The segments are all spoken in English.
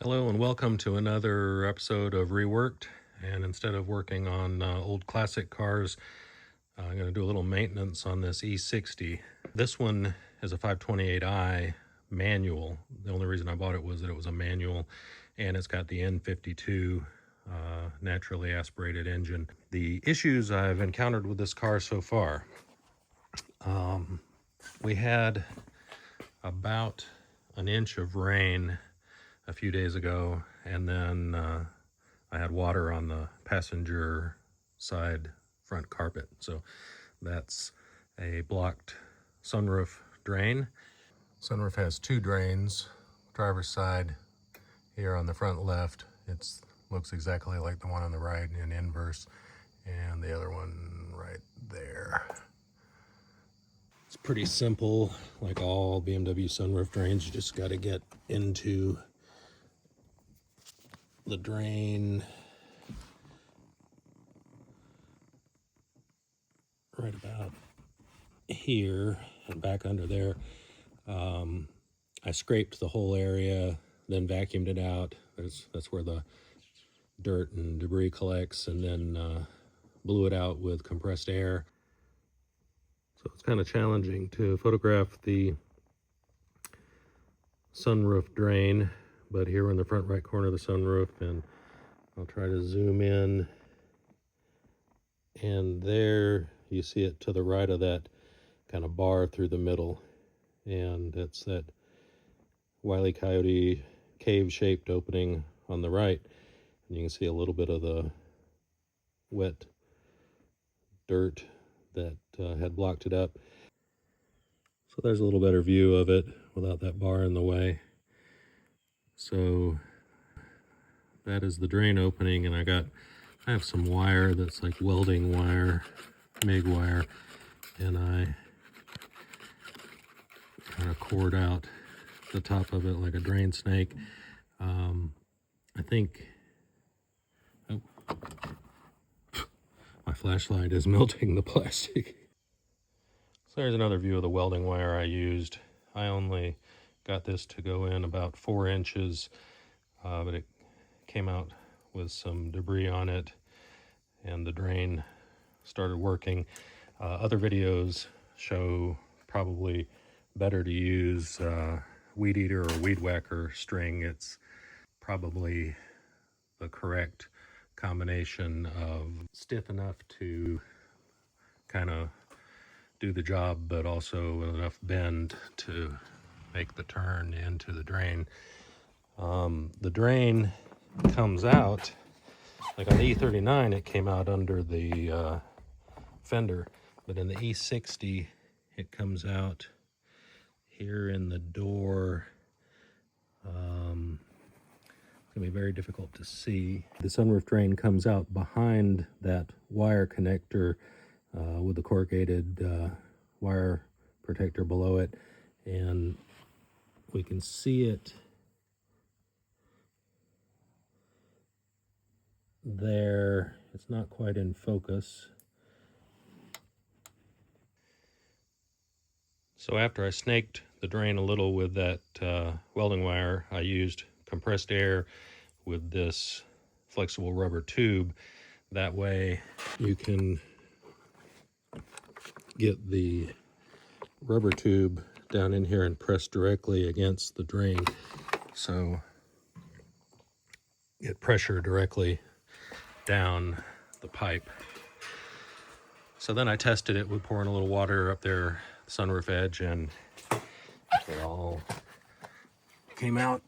Hello and welcome to another episode of Reworked. And instead of working on old classic cars, I'm going to do a little maintenance on this e60. This one is a 528i manual. The only reason I bought it was that it was a manual, and it's got the N52 naturally aspirated engine. The issues I've encountered with this car so far, we had about an inch of rain a few days ago, and then I had water on the passenger side front carpet. So that's a blocked sunroof drain. Sunroof has two drains. Driver's side here on the front left, it looks exactly like the one on the right in inverse, and the other one right there. It's pretty simple, like all BMW sunroof drains. You just got to get into the drain right about here and back under there. I scraped the whole area, then vacuumed it out. That's where the dirt and debris collects, and then blew it out with compressed air. So it's kind of challenging to photograph the sunroof drain, but here we're in the front right corner of the sunroof, and I'll try to zoom in, and there you see it to the right of that kind of bar through the middle, and it's that Wile E. Coyote cave-shaped opening on the right, and you can see a little bit of the wet dirt that had blocked it up. So there's a little better view of it without that bar in the way. So that is the drain opening, and I have some wire that's like welding wire, MIG wire, and I kind of cored out the top of it like a drain snake. I think my flashlight is melting the plastic. So there's another view of the welding wire I used. I only got this to go in about 4 inches, but it came out with some debris on it, and the drain started working. Other videos show probably better to use weed eater or weed whacker string. It's probably the correct combination of stiff enough to kind of do the job, but also with enough bend to make the turn into the drain. The drain comes out, like on the E39 it came out under the fender, but in the E60 it comes out here in the door. It's going to be very difficult to see. The sunroof drain comes out behind that wire connector with the corrugated wire protector below it, and we can see it there. It's not quite in focus. So after I snaked the drain a little with that welding wire, I used compressed air with this flexible rubber tube. That way you can get the rubber tube down in here and press directly against the drain, so get pressure directly down the pipe. So then I tested it with pouring a little water up there, the sunroof edge, and it all came out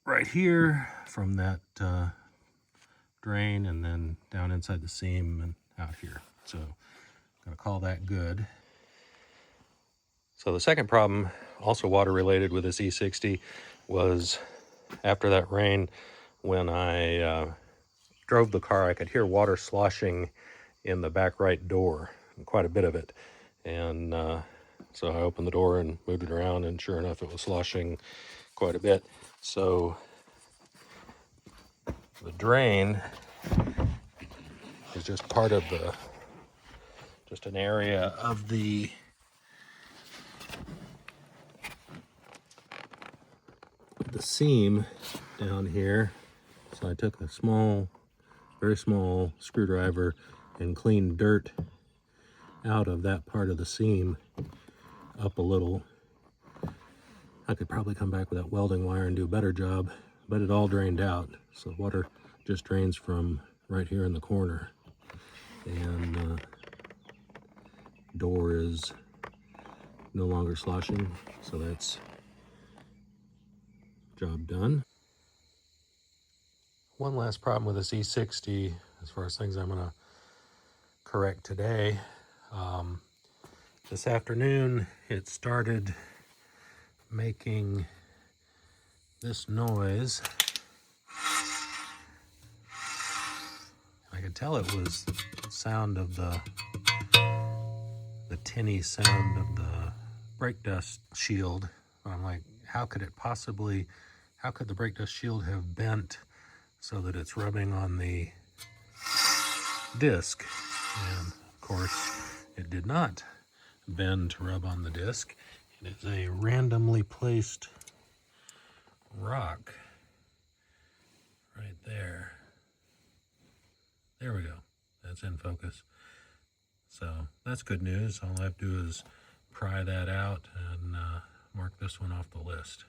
right here from that drain, and then down inside the seam and out here. So I'm gonna call that good. So the second problem, also water related with this E60, was after that rain, when I drove the car, I could hear water sloshing in the back right door, quite a bit of it. And so I opened the door and moved it around, and sure enough, it was sloshing quite a bit. So the drain is just part of just an area of the seam down here. So I took a very small screwdriver and cleaned dirt out of that part of the seam up a little. I could probably come back with that welding wire and do a better job, but it all drained out. So water just drains from right here in the corner. And door is no longer sloshing, so that's job done. One last problem with this e60 as far as things I'm going to correct today. This afternoon it started making this noise. I could tell it was the sound of the tinny sound of the brake dust shield. I'm like, how could the brake dust shield have bent so that it's rubbing on the disc? And of course it did not bend to rub on the disc. It is a randomly placed rock right there. There we go. That's in focus. So that's good news. All I have to do is pry that out and mark this one off the list.